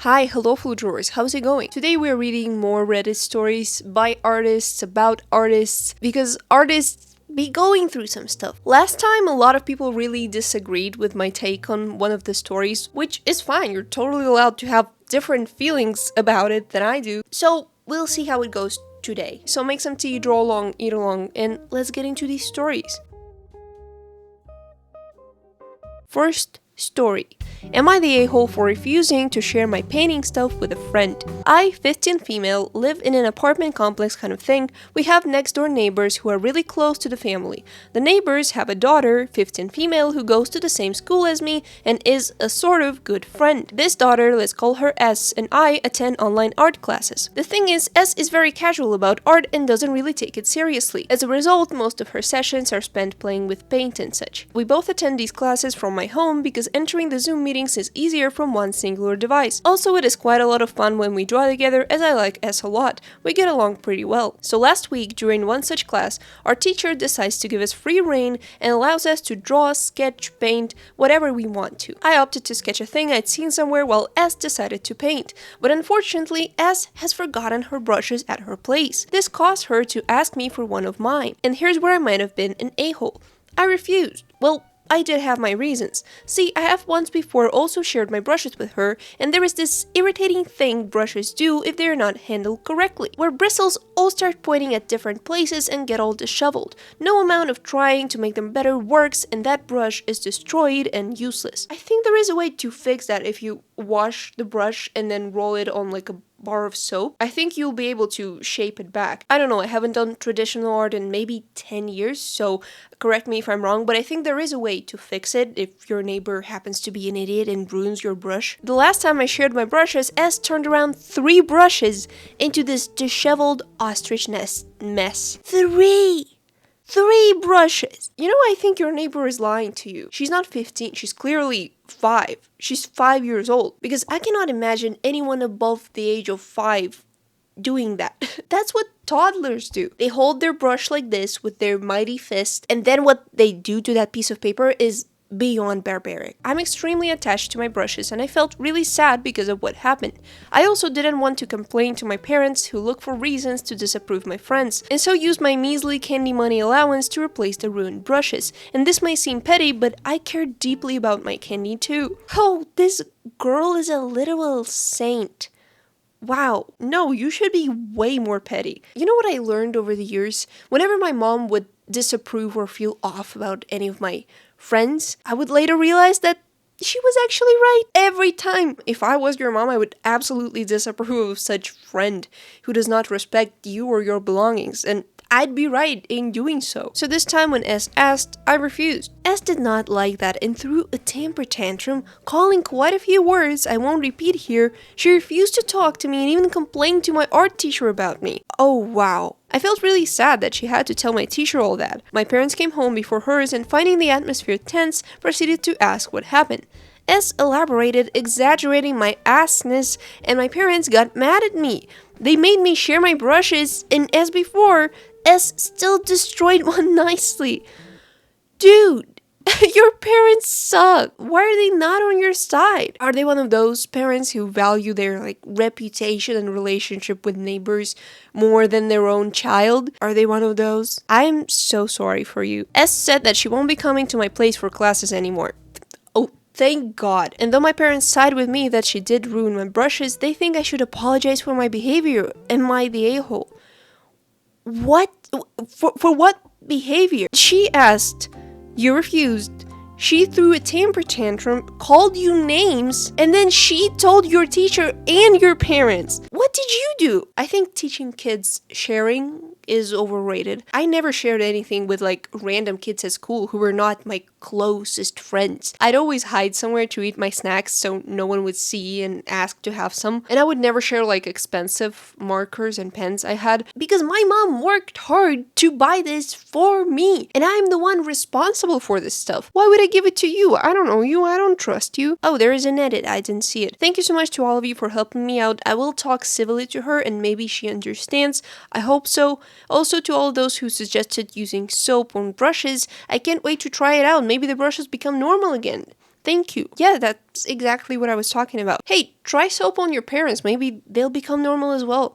Hi, hello food drawers, how's it going? Today we're reading more Reddit stories by artists, about artists, because artists be going through some stuff. Last time, a lot of people really disagreed with my take on one of the stories, which is fine, you're totally allowed to have different feelings about it than I do. So, we'll see how it goes today. So make some tea, draw along, eat along, and let's get into these stories. First story. Am I the a-hole for refusing to share my painting stuff with a friend? I, 15 female, live in an apartment complex kind of thing. We have next door neighbors who are really close to the family. The neighbors have a daughter, 15 female, who goes to the same school as me and is a sort of good friend. This daughter, let's call her S, and I attend online art classes. The thing is, S is very casual about art and doesn't really take it seriously. As a result, most of her sessions are spent playing with paint and such. We both attend these classes from my home because entering the Zoom meetings is easier from one singular device. Also, it is quite a lot of fun when we draw together, as I like S a lot. We get along pretty well. So last week, during one such class, our teacher decides to give us free rein and allows us to draw, sketch, paint, whatever we want to. I opted to sketch a thing I'd seen somewhere while S decided to paint. But unfortunately, S has forgotten her brushes at her place. This caused her to ask me for one of mine. And here's where I might have been an a-hole. I refused. Well, I did have my reasons. See, I have once before also shared my brushes with her, and there is this irritating thing brushes do if they are not handled correctly, where bristles all start pointing at different places and get all disheveled. No amount of trying to make them better works, and that brush is destroyed and useless. I think there is a way to fix that if you wash the brush and then roll it on like a bar of soap. I think you'll be able to shape it back. I don't know, I haven't done traditional art in maybe 10 years, so correct me if I'm wrong, but I think there is a way to fix it if your neighbor happens to be an idiot and ruins your brush. The last time I shared my brushes, S turned around 3 brushes into this disheveled ostrich nest mess. 3 brushes! You know, I think your neighbor is lying to you. She's not 15, she's clearly 5. She's 5 years old. Because I cannot imagine anyone above the age of 5 doing that. That's what toddlers do. They hold their brush like this with their mighty fist, and then what they do to that piece of paper is beyond barbaric. I'm extremely attached to my brushes and I felt really sad because of what happened. I also didn't want to complain to my parents who look for reasons to disapprove my friends, and so used my measly candy money allowance to replace the ruined brushes. And this may seem petty, but I care deeply about my candy too. Oh, this girl is a literal saint. Wow, no, you should be way more petty. You know what I learned over the years? Whenever my mom would disapprove or feel off about any of my friends, I would later realize that she was actually right every time. If I was your mom, I would absolutely disapprove of such friend who does not respect you or your belongings, and I'd be right in doing so. So this time when S asked, I refused. S did not like that and threw a temper tantrum, calling quite a few words I won't repeat here. She refused to talk to me and even complained to my art teacher about me. Oh wow. I felt really sad that she had to tell my teacher all that. My parents came home before hers and, finding the atmosphere tense, proceeded to ask what happened. S elaborated, exaggerating my assness, and my parents got mad at me. They made me share my brushes, and as before, S still destroyed one nicely. Dude, your parents suck. Why are they not on your side? Are they one of those parents who value their reputation and relationship with neighbors more than their own child? Are they one of those? I am so sorry for you. S said that she won't be coming to my place for classes anymore. Oh, thank God. And though my parents side with me that she did ruin my brushes, they think I should apologize for my behavior. Am I the a-hole? What? For what behavior? She asked, you refused. She threw a temper tantrum, called you names, and then she told your teacher and your parents. What did you do? I think teaching kids sharing is overrated. I never shared anything with random kids at school who were not my closest friends. I'd always hide somewhere to eat my snacks so no one would see and ask to have some. And I would never share expensive markers and pens I had because my mom worked hard to buy this for me. And I'm the one responsible for this stuff. Why would I give it to you? I don't know you. I don't trust you. Oh, there is an edit. I didn't see it. Thank you so much to all of you for helping me out. I will talk civilly to her and maybe she understands. I hope so. Also, to all those who suggested using soap on brushes, I can't wait to try it out. Maybe the brushes become normal again. Thank you. Yeah, that's exactly what I was talking about. Hey, try soap on your parents. Maybe they'll become normal as well.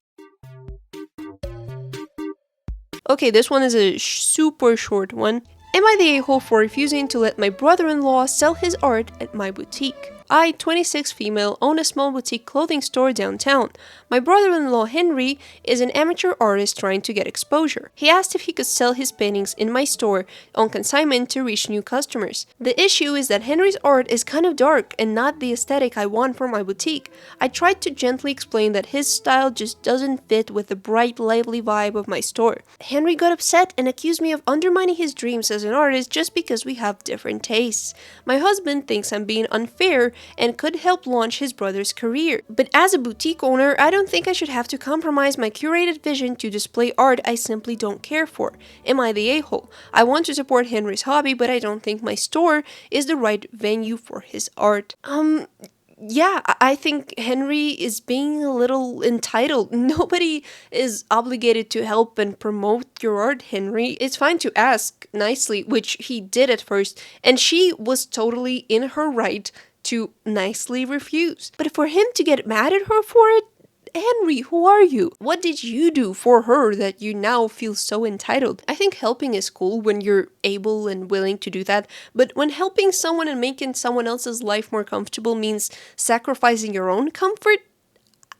Okay, this one is a super short one. Am I the a-hole for refusing to let my brother-in-law sell his art at my boutique? I, 26 female, own a small boutique clothing store downtown. My brother-in-law Henry is an amateur artist trying to get exposure. He asked if he could sell his paintings in my store on consignment to reach new customers. The issue is that Henry's art is kind of dark and not the aesthetic I want for my boutique. I tried to gently explain that his style just doesn't fit with the bright, lively vibe of my store. Henry got upset and accused me of undermining his dreams as an artist just because we have different tastes. My husband thinks I'm being unfair and could help launch his brother's career. But as a boutique owner, I don't think I should have to compromise my curated vision to display art I simply don't care for. Am I the a-hole? I want to support Henry's hobby, but I don't think my store is the right venue for his art. Yeah, I think Henry is being a little entitled. Nobody is obligated to help and promote your art, Henry. It's fine to ask nicely, which he did at first, and she was totally in her right to nicely refuse. But for him to get mad at her for it, Henry, who are you? What did you do for her that you now feel so entitled? I think helping is cool when you're able and willing to do that, but when helping someone and making someone else's life more comfortable means sacrificing your own comfort,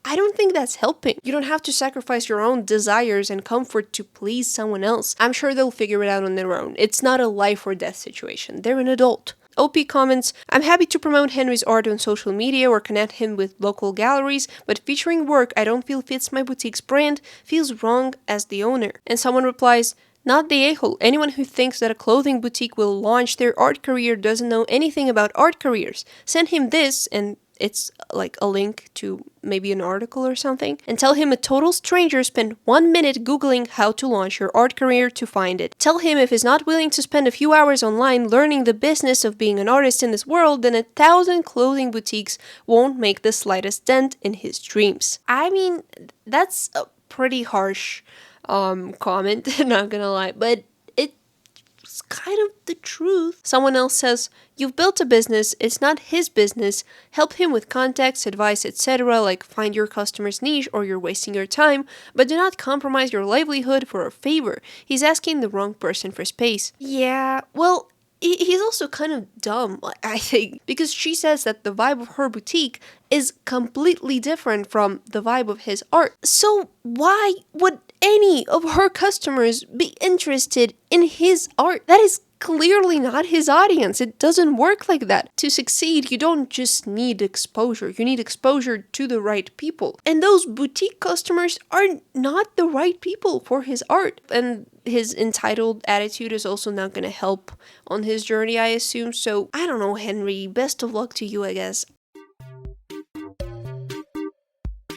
I don't think that's helping. You don't have to sacrifice your own desires and comfort to please someone else. I'm sure they'll figure it out on their own. It's not a life or death situation. They're an adult. OP comments, I'm happy to promote Henry's art on social media or connect him with local galleries, but featuring work I don't feel fits my boutique's brand feels wrong as the owner. And someone replies, not the a-hole. Anyone who thinks that a clothing boutique will launch their art career doesn't know anything about art careers. Send him this, and it's like a link to maybe an article or something, and tell him a total stranger spent 1 minute Googling how to launch your art career to find it. Tell him if he's not willing to spend a few hours online learning the business of being an artist in this world, then 1,000 clothing boutiques won't make the slightest dent in his dreams. I mean, that's a pretty harsh comment, not gonna lie, but it's kind of the truth. Someone else says, you've built a business, it's not his business, help him with contacts, advice, etc., like find your customer's niche or you're wasting your time, but do not compromise your livelihood for a favor. He's asking the wrong person for space. Yeah, well, he's also kind of dumb, I think, because she says that the vibe of her boutique is completely different from the vibe of his art. So why would any of her customers be interested in his art? That is clearly not his audience. It doesn't work like that. To succeed, you don't just need exposure. You need exposure to the right people. And those boutique customers are not the right people for his art. And his entitled attitude is also not going to help on his journey, I assume. So, I don't know, Henry. Best of luck to you, I guess.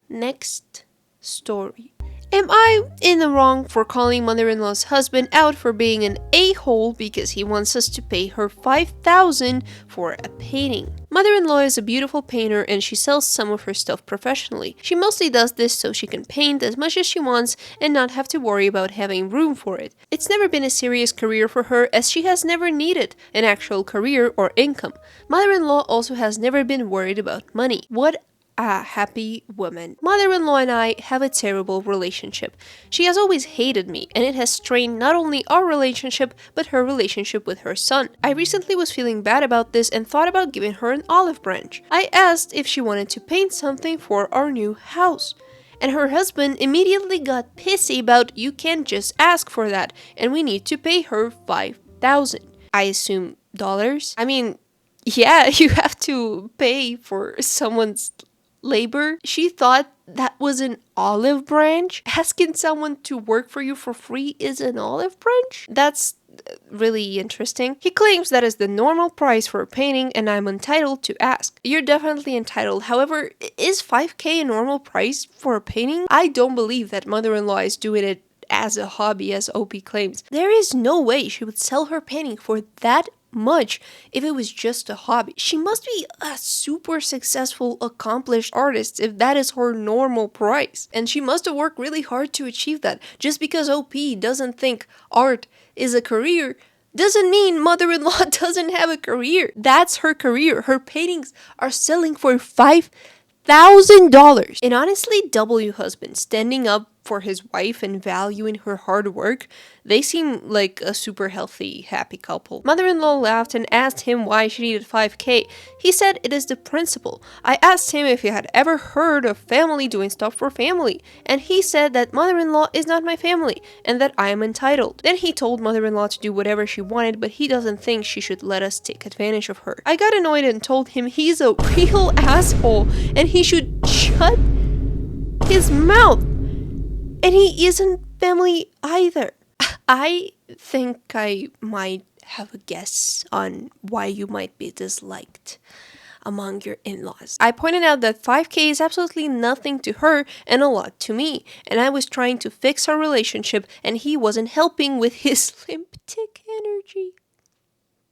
Next story. Am I in the wrong for calling mother-in-law's husband out for being an a-hole because he wants us to pay her $5,000 for a painting? Mother-in-law is a beautiful painter and she sells some of her stuff professionally. She mostly does this so she can paint as much as she wants and not have to worry about having room for it. It's never been a serious career for her as she has never needed an actual career or income. Mother-in-law also has never been worried about money. What a happy woman. Mother-in-law and I have a terrible relationship. She has always hated me, and it has strained not only our relationship, but her relationship with her son. I recently was feeling bad about this and thought about giving her an olive branch. I asked if she wanted to paint something for our new house. And her husband immediately got pissy about, you can't just ask for that, and we need to pay her $5,000. I assume dollars? I mean, yeah, you have to pay for someone's labor. She thought that was an olive branch. Asking someone to work for you for free is an olive branch? That's really interesting. He claims that is the normal price for a painting and I'm entitled to ask. You're definitely entitled. However, is $5,000 a normal price for a painting? I don't believe that mother-in-law is doing it as a hobby, as OP claims. There is no way she would sell her painting for that much if it was just a hobby. She must be a super successful, accomplished artist if that is her normal price. And she must have worked really hard to achieve that. Just because OP doesn't think art is a career doesn't mean mother-in-law doesn't have a career. That's her career. Her paintings are selling for $5,000. And honestly, W husband standing up for his wife and valuing her hard work, they seem like a super healthy, happy couple. Mother-in-law laughed and asked him why she needed 5K. He said it is the principle. I asked him if he had ever heard of family doing stuff for family, and he said that mother-in-law is not my family and that I am entitled. Then he told mother-in-law to do whatever she wanted, but he doesn't think she should let us take advantage of her. I got annoyed and told him he's a real asshole and he should shut his mouth. And he isn't family either. I think I might have a guess on why you might be disliked among your in-laws. I pointed out that 5K is absolutely nothing to her and a lot to me, and I was trying to fix our relationship and he wasn't helping with his limp dick energy.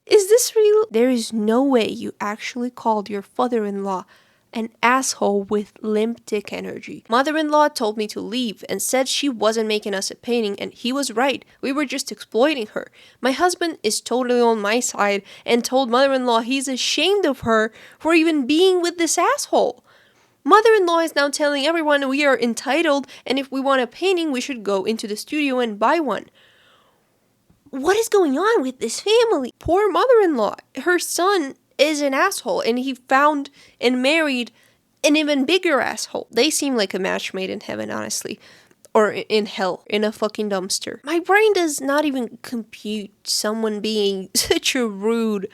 Is this real? There is no way you actually called your father-in-law an asshole with limp dick energy. Mother-in-law told me to leave and said she wasn't making us a painting, and he was right. We were just exploiting her. My husband is totally on my side and told mother-in-law he's ashamed of her for even being with this asshole. Mother-in-law is now telling everyone we are entitled, and if we want a painting, we should go into the studio and buy one. What is going on with this family? Poor mother-in-law. Her son is an asshole, and he found and married an even bigger asshole. They seem like a match made in heaven, honestly. Or in hell, in a fucking dumpster. My brain does not even compute someone being such a rude,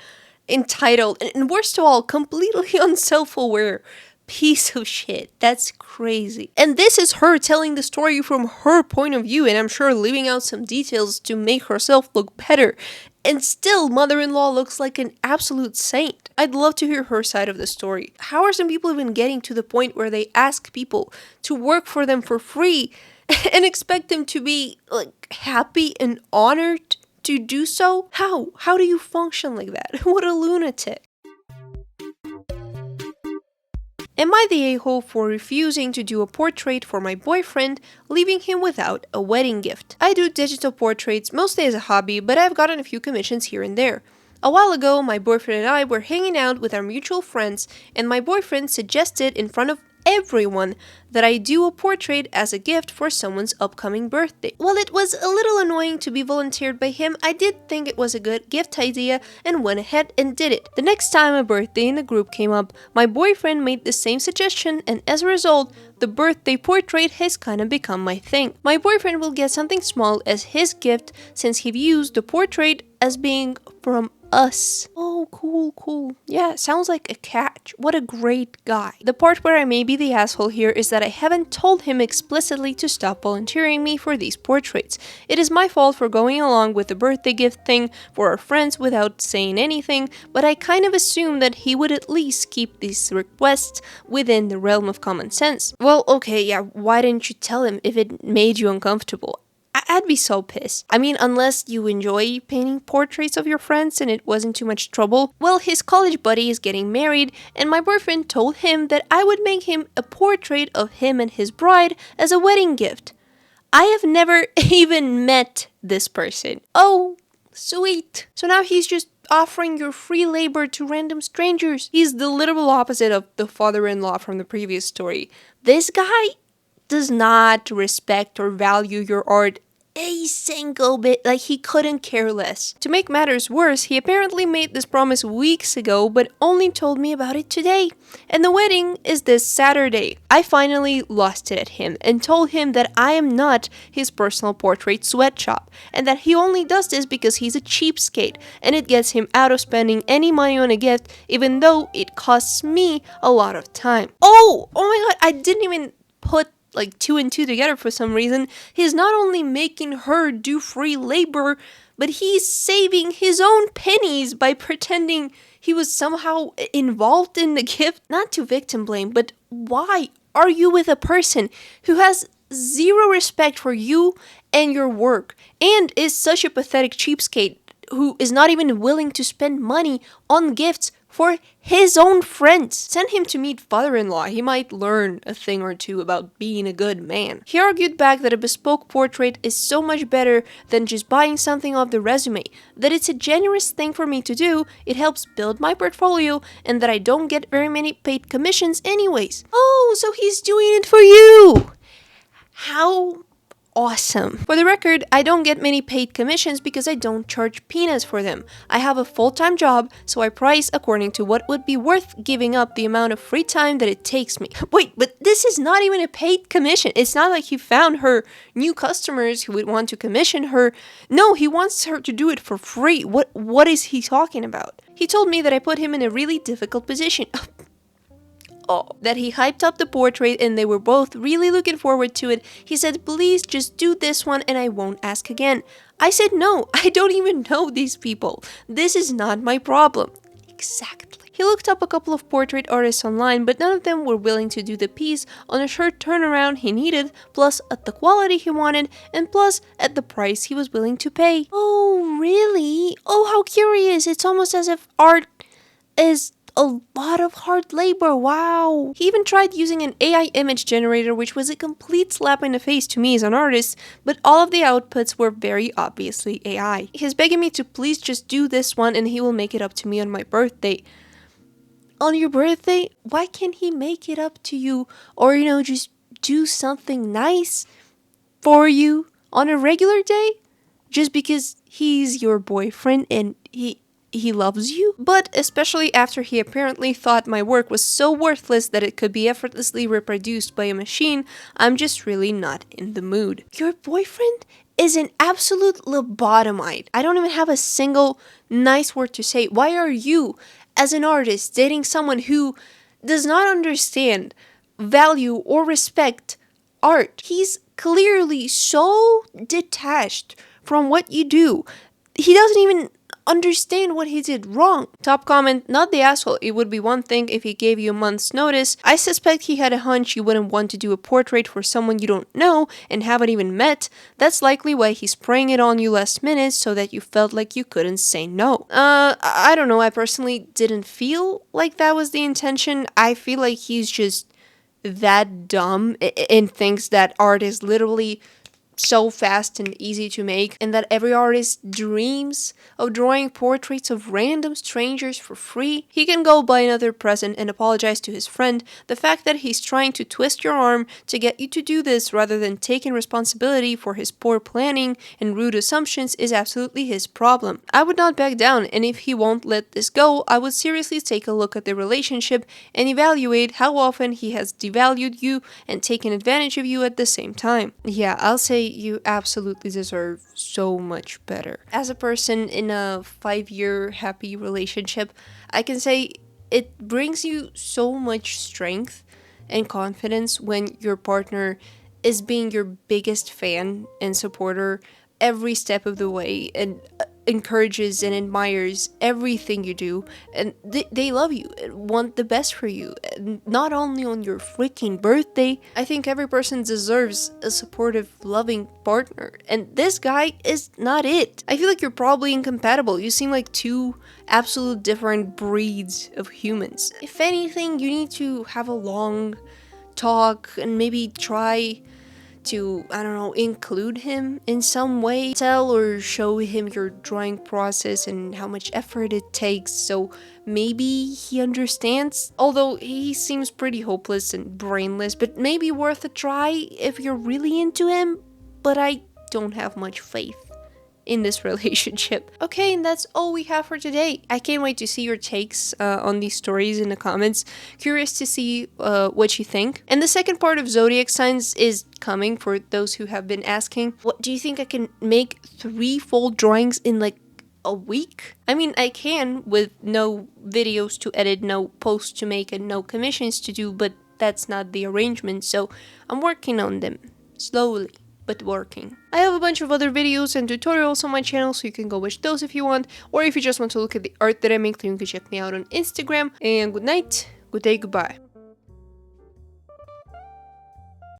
entitled, and worst of all, completely unself-aware piece of shit. That's crazy. And this is her telling the story from her point of view, and I'm sure leaving out some details to make herself look better. And still, mother-in-law looks like an absolute saint. I'd love to hear her side of the story. How are some people even getting to the point where they ask people to work for them for free and expect them to be like happy and honored to do so? How? How do you function like that? What a lunatic. Am I the a-hole for refusing to do a portrait for my boyfriend, leaving him without a wedding gift? I do digital portraits mostly as a hobby, but I've gotten a few commissions here and there. A while ago, my boyfriend and I were hanging out with our mutual friends, and my boyfriend suggested in front of everyone that I do a portrait as a gift for someone's upcoming birthday. While it was a little annoying to be volunteered by him, I did think it was a good gift idea and went ahead and did it. The next time a birthday in the group came up, my boyfriend made the same suggestion, and as a result, the birthday portrait has kind of become my thing. My boyfriend will get something small as his gift since he views the portrait as being from us. Oh, cool. Yeah, sounds like a catch. What a great guy. The part where I may be the asshole here is that I haven't told him explicitly to stop volunteering me for these portraits. It is my fault for going along with the birthday gift thing for our friends without saying anything, but I kind of assumed that he would at least keep these requests within the realm of common sense. Well, okay, yeah, why didn't you tell him if it made you uncomfortable? I'd be so pissed. I mean, unless you enjoy painting portraits of your friends and it wasn't too much trouble. Well, his college buddy is getting married, and my boyfriend told him that I would make him a portrait of him and his bride as a wedding gift. I have never even met this person. Oh, sweet. So now he's just offering your free labor to random strangers. He's the literal opposite of the father-in-law from the previous story. This guy does not respect or value your art a single bit, like he couldn't care less. To make matters worse, he apparently made this promise weeks ago but only told me about it today. And the wedding is this Saturday. I finally lost it at him and told him that I am not his personal portrait sweatshop and that he only does this because he's a cheapskate and it gets him out of spending any money on a gift even though it costs me a lot of time. Oh my god, I didn't even put like 2 and 2 together for some reason. He's not only making her do free labor, but he's saving his own pennies by pretending he was somehow involved in the gift. Not to victim blame, but why are you with a person who has zero respect for you and your work and is such a pathetic cheapskate who is not even willing to spend money on gifts for his own friends. Send him to meet father-in-law. He might learn a thing or two about being a good man. He argued back that a bespoke portrait is so much better than just buying something off the resume, that it's a generous thing for me to do, it helps build my portfolio, and that I don't get very many paid commissions anyways. Oh, so he's doing it for you! How awesome. For the record, I don't get many paid commissions because I don't charge peanuts for them. I have a full-time job, so I price according to what would be worth giving up the amount of free time that it takes me. Wait, but this is not even a paid commission. It's not like he found her new customers who would want to commission her. No, he wants her to do it for free. What is he talking about? He told me that I put him in a really difficult position. That he hyped up the portrait and they were both really looking forward to it. He said, please just do this one and I won't ask again. I said, no, I don't even know these people. This is not my problem. Exactly. He looked up a couple of portrait artists online, but none of them were willing to do the piece on a short turnaround he needed, plus at the quality he wanted, and plus at the price he was willing to pay. Oh, really? Oh, how curious. It's almost as if art is a lot of hard labor. Wow. He even tried using an AI image generator, which was a complete slap in the face to me as an artist, but all of the outputs were very obviously AI. He's begging me to please just do this one and he will make it up to me on my birthday. On your birthday? Why can't he make it up to you? Or, just do something nice for you on a regular day? Just because he's your boyfriend and he loves you? But especially after he apparently thought my work was so worthless that it could be effortlessly reproduced by a machine, I'm just really not in the mood. Your boyfriend is an absolute lobotomite. I don't even have a single nice word to say. Why are you, as an artist, dating someone who does not understand, value, or respect art? He's clearly so detached from what you do. He doesn't even understand what he did wrong. Top comment, not the asshole. It would be one thing if he gave you a month's notice. I suspect he had a hunch you wouldn't want to do a portrait for someone you don't know and haven't even met. That's likely why he's spraying it on you last minute so that you felt like you couldn't say no. I don't know. I personally didn't feel like that was the intention. I feel like he's just that dumb and thinks that art is literally so fast and easy to make, and that every artist dreams of drawing portraits of random strangers for free. He can go buy another present and apologize to his friend. The fact that he's trying to twist your arm to get you to do this rather than taking responsibility for his poor planning and rude assumptions is absolutely his problem. I would not back down, and if he won't let this go, I would seriously take a look at the relationship and evaluate how often he has devalued you and taken advantage of you at the same time. Yeah, I'll say you absolutely deserve so much better. As a person in a 5-year happy relationship, I can say it brings you so much strength and confidence when your partner is being your biggest fan and supporter every step of the way and encourages and admires everything you do, and they love you and want the best for you, and not only on your freaking birthday. I think every person deserves a supportive, loving partner, and this guy is not it. I feel like you're probably incompatible. You seem like two absolute different breeds of humans. If anything, you need to have a long talk and maybe try to, I don't know, include him in some way. Tell or show him your drawing process and how much effort it takes, so maybe he understands. Although he seems pretty hopeless and brainless, but maybe worth a try if you're really into him. But I don't have much faith in this relationship. Okay, and that's all we have for today. I can't wait to see your takes on these stories in the comments. Curious to see what you think. And the second part of zodiac signs is coming for those who have been asking. What do you think I can make 3 full drawings in like a week? I mean, I can, with no videos to edit, no posts to make, and no commissions to do, but that's not the arrangement, so I'm working on them slowly but working. I have a bunch of other videos and tutorials on my channel, so you can go watch those if you want, or if you just want to look at the art that I make, then you can check me out on Instagram. And good night, good day, goodbye.